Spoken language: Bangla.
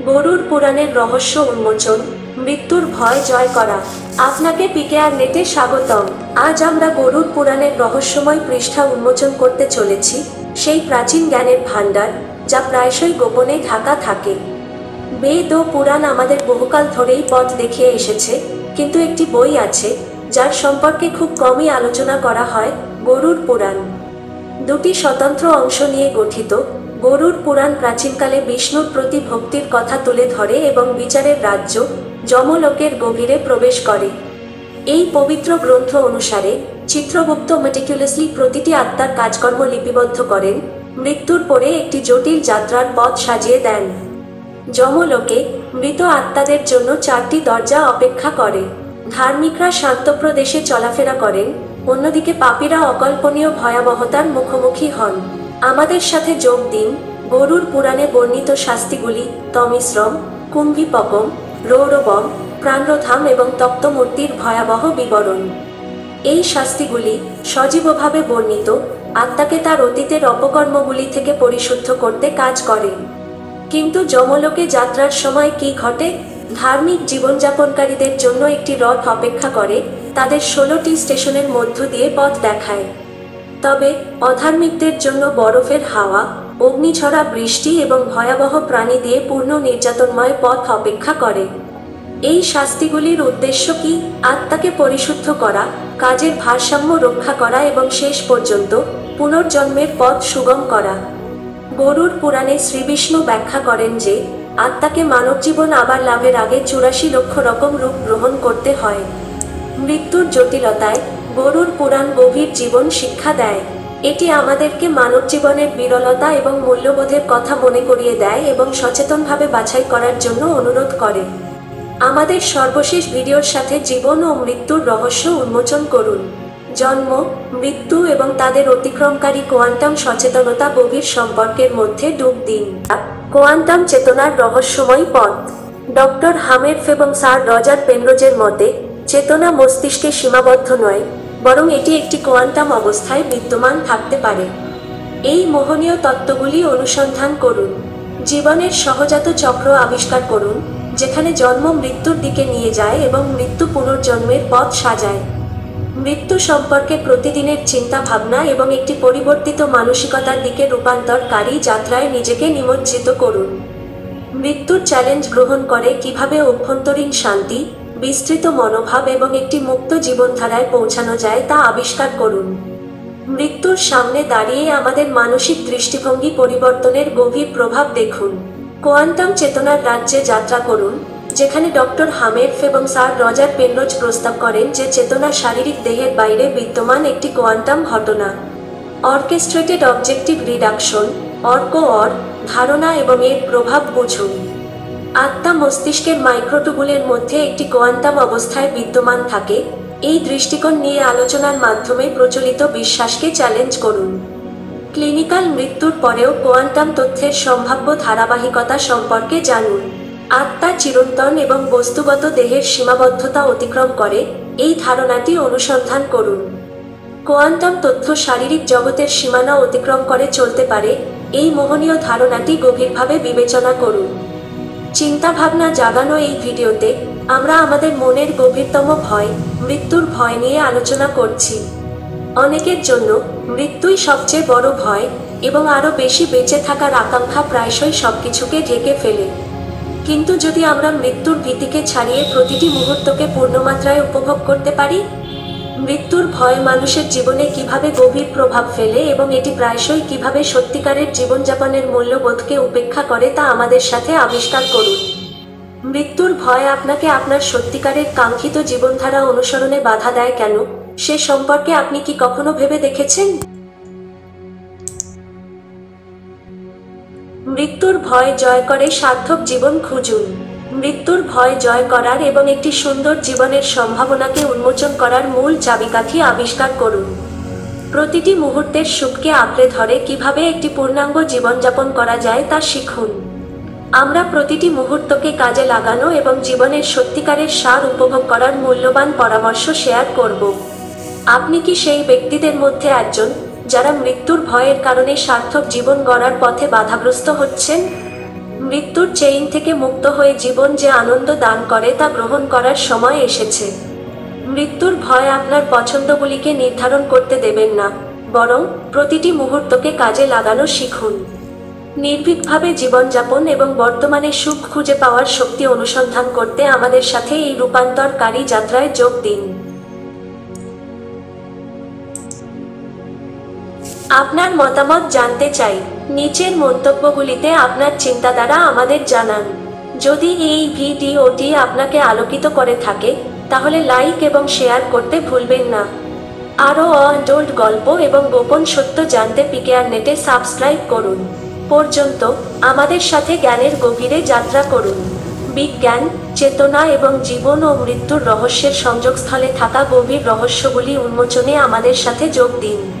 গরুড় পুরাণের রহস্য উন্মোচন, মৃত্যুর ভয় জয় করা। আপনাকে পিকেআর নেটে স্বাগতম। আজ আমরা গরুড় পুরাণের রহস্যময় পৃষ্ঠা উন্মোচন করতে চলেছি, সেই প্রাচীন জ্ঞানের ভাণ্ডার যা প্রায়শই গোপনে ঢাকা থাকে। বেদ ও পুরাণ আমাদের বহুকাল ধরেই পথ দেখিয়ে এসেছে, কিন্তু একটি বই আছে যার সম্পর্কে খুব কমই আলোচনা করা হয়, গরুড় পুরাণ। দুটি স্বতন্ত্র অংশ নিয়ে গঠিত, গরুড় পুরাণ প্রাচীনকালে বিষ্ণুর প্রতি ভক্তির কথা তুলে ধরে এবং বিচারের রাজ্য যমলোকের গভীরে প্রবেশ করে। এই পবিত্র গ্রন্থ অনুসারে চিত্রগুপ্ত মেটিকুলাসলি প্রতিটি আত্মার কাজকর্ম লিপিবদ্ধ করেন, মৃত্যুর পরে একটি জটিল যাত্রার পথ সাজিয়ে দেন। যমলোকে মৃত আত্মাদের জন্য 4টি দরজা অপেক্ষা করে। ধার্মিকরা শান্তপ্রদেশে চলাফেরা করেন, অন্যদিকে পাপীরা অকল্পনীয় ভয়াবহতার মুখোমুখি হন। আমাদের সাথে যোগ দিন গরুড় পুরাণে বর্ণিত শাস্তিগুলি: তমিশ্রম, কুম্ভীপকম, রৌরবম, প্রাণরোধাম এবং তপ্তমূর্তির ভয়াবহ বিবরণ। এই শাস্তিগুলি সজীবভাবে বর্ণিত আত্মাকে তার অতীতের অপকর্মগুলি থেকে পরিশুদ্ধ করতে কাজ করে। কিন্তু যমলোকে যাত্রার সময় কি ঘটে? ধার্মিক জীবনযাপনকারীদের জন্য একটি রথ অপেক্ষা করে, তাদের 16টি স্টেশনের মধ্য দিয়ে পথ দেখায়। তবে অধার্মিকদের জন্য বরফের হাওয়া, অগ্নিঝরা বৃষ্টি এবং ভয়াবহ প্রাণী দিয়ে পূর্ণ নির্যাতনময় পথ অপেক্ষা করে। এই শাস্তিগুলির উদ্দেশ্য কি? আত্মাকে পরিশুদ্ধ করা, কাজের ভারসাম্য রক্ষা করা এবং শেষ পর্যন্ত পুনর্জন্মের পথ সুগম করা। গরুড় পুরাণে শ্রীবিষ্ণু ব্যাখ্যা করেন যে আত্মাকে মানবজীবন আবার লাভের আগে 84 লক্ষ রকম রূপ গ্রহণ করতে হয়। মৃত্যুর জটিলতায় গরুড় পুরাণ গভীর জীবন শিক্ষা দেয়। এটি আমাদেরকে মানব জীবনের বিরলতা এবং মূল্যবোধের কথা মনে করিয়ে দেয় এবং সচেতনভাবে বাছাই করার জন্য অনুরোধ করে। আমাদের সর্বশেষ ভিডিওর সাথে জীবন ও মৃত্যুর রহস্য উন্মোচন করুন। জন্ম, মৃত্যু এবং তাদের অতিক্রমকারী কোয়ান্টাম সচেতনতা গভীর সম্পর্কের মধ্যে ডুব দিন। কোয়ান্টাম চেতনার রহস্যময় পথ। ডক্টর হামেরফ এবং স্যার রজার পেনরোজের মতে, চেতনা মস্তিষ্কে সীমাবদ্ধ নয়, বরং এটি একটি কোয়ান্টাম অবস্থায় বিদ্যমান থাকতে পারে। এই মোহনীয় তত্ত্বগুলি অনুসন্ধান করুন। জীবনের সহজাত চক্র আবিষ্কার করুন, যেখানে জন্ম মৃত্যুর দিকে নিয়ে যায় এবং মৃত্যু পুনর্জন্মের পথ সাজায়। মৃত্যু সম্পর্কে প্রতিদিনের চিন্তা ভাবনা এবং একটি পরিবর্তিত মানসিকতার দিকে রূপান্তরকারী যাত্রায় নিজেকে নিমজ্জিত করুন। মৃত্যুর চ্যালেঞ্জ গ্রহণ করে কিভাবে অভ্যন্তরীণ শান্তি, বিস্তৃত মনোভাব এবং একটি মুক্ত জীবনধারায় পৌঁছানো যায় তা আবিষ্কার করুন। মৃত্যুর সামনে দাঁড়িয়ে আমাদের মানসিক দৃষ্টিভঙ্গি পরিবর্তনের গভীর প্রভাব দেখুন। কোয়ান্টাম চেতনার রাজ্যে যাত্রা করুন, যেখানে ডক্টর হামেরফ এবং স্যার রজার পেনরোজ প্রস্তাব করেন যে চেতনা শারীরিক দেহের বাইরে বিদ্যমান একটি কোয়ান্টাম ঘটনা। অর্কেস্ট্রেটেড অবজেক্টিভ রিডাকশন, অর্ক-অর ধারণা এবং এর প্রভাব বুঝুন। আত্মা মস্তিষ্কের মাইক্রোটুবুলের মধ্যে একটি কোয়ান্টাম অবস্থায় বিদ্যমান থাকে। এই দৃষ্টিকোণ নিয়ে আলোচনার মাধ্যমে প্রচলিত বিশ্বাসকে চ্যালেঞ্জ করুন। ক্লিনিক্যাল মৃত্যুর পরেও কোয়ান্টাম তথ্যের সম্ভাব্য ধারাবাহিকতা সম্পর্কে জানুন। আত্মা চিরন্তন এবং বস্তুগত দেহের সীমাবদ্ধতা অতিক্রম করে, এই ধারণাটি অনুসন্ধান করুন। কোয়ান্টাম তথ্য শারীরিক জগতের সীমানা অতিক্রম করে চলতে পারে, এই মোহনীয় ধারণাটি গভীরভাবে বিবেচনা করুন। চিন্তাভাবনা জাগানো এই ভিডিওতে আমরা আমাদের মনের গভীরতম ভয়, মৃত্যুর ভয় নিয়ে আলোচনা করছি। অনেকের জন্য মৃত্যুই সবচেয়ে বড় ভয় এবং আরও বেশি বেঁচে থাকার আকাঙ্ক্ষা প্রায়শই সবকিছুকে ঢেকে ফেলে। কিন্তু যদি আমরা মৃত্যুর ভীতিকে ছাড়িয়ে প্রতিটি মুহূর্তকে পূর্ণমাত্রায় উপভোগ করতে পারি? মৃত্যুর ভয় মানুষের জীবনে কিভাবে গভীর প্রভাব ফেলে এবং এটি প্রায়শই কিভাবে সত্যিকারের জীবনযাপনের মূল্যবোধকে উপেক্ষা করে তা আমাদের সাথে আবিষ্কার করুন। মৃত্যুর ভয় আপনাকে আপনার সত্যিকারের কাঙ্ক্ষিত জীবনধারা অনুসরণে বাধা দেয় কেন, সে সম্পর্কে আপনি কি কখনো ভেবে দেখেছেন? মৃত্যুর ভয় জয় করে সার্থক জীবন খুঁজুন। মৃত্যুর ভয় জয় করার এবং একটি সুন্দর জীবনের সম্ভাবনাকে উন্মোচন করার মূল চাবিকাঠি আবিষ্কার করুন। প্রতিটি মুহূর্তের সুখকে আঁকড়ে ধরে কিভাবে একটি পূর্ণাঙ্গ জীবনযাপন করা যায় তা শিখুন। আমরা প্রতিটি মুহূর্তকে কাজে লাগানো এবং জীবনের সত্যিকারের সার উপভোগ করার মূল্যবান পরামর্শ শেয়ার করব। আপনি কি সেই ব্যক্তিদের মধ্যে একজন যারা মৃত্যুর ভয়ের কারণে সার্থক জীবন গড়ার পথে বাধাগ্রস্ত হচ্ছেন? মৃত্যুর চেইন থেকে মুক্ত হয়ে জীবন যে আনন্দ দান করে তা গ্রহণ করার সময় এসেছে। মৃত্যুর ভয় আপনার পছন্দগুলিকে নির্ধারণ করতে দেবেন না, বরং প্রতিটি মুহূর্তকে কাজে লাগানো শিখুন। নির্ভীকভাবে জীবনযাপন এবং বর্তমানে সুখ খুঁজে পাওয়ার শক্তি অনুসন্ধান করতে আমাদের সাথে এই রূপান্তরকারী যাত্রায় যোগ দিন। আপনার মতামত জানতে চাই। নিচের মন্তব্যগুলিতে আপনার চিন্তাধারা আমাদের জানান। যদি এই ভিডিওটি আপনাকে আলোকিত করে থাকে, তাহলে লাইক এবং শেয়ার করতে ভুলবেন না। আরও আনটোল্ড গল্প এবং গোপন সত্য জানতে পিকেআর নেটে সাবস্ক্রাইব করুন। পর্যন্ত আমাদের সাথে জ্ঞানের গভীরে যাত্রা করুন। বিজ্ঞান, চেতনা এবং জীবন ও মৃত্যুর রহস্যের সংযোগস্থলে থাকা গভীর রহস্যগুলি উন্মোচনে আমাদের সাথে যোগ দিন।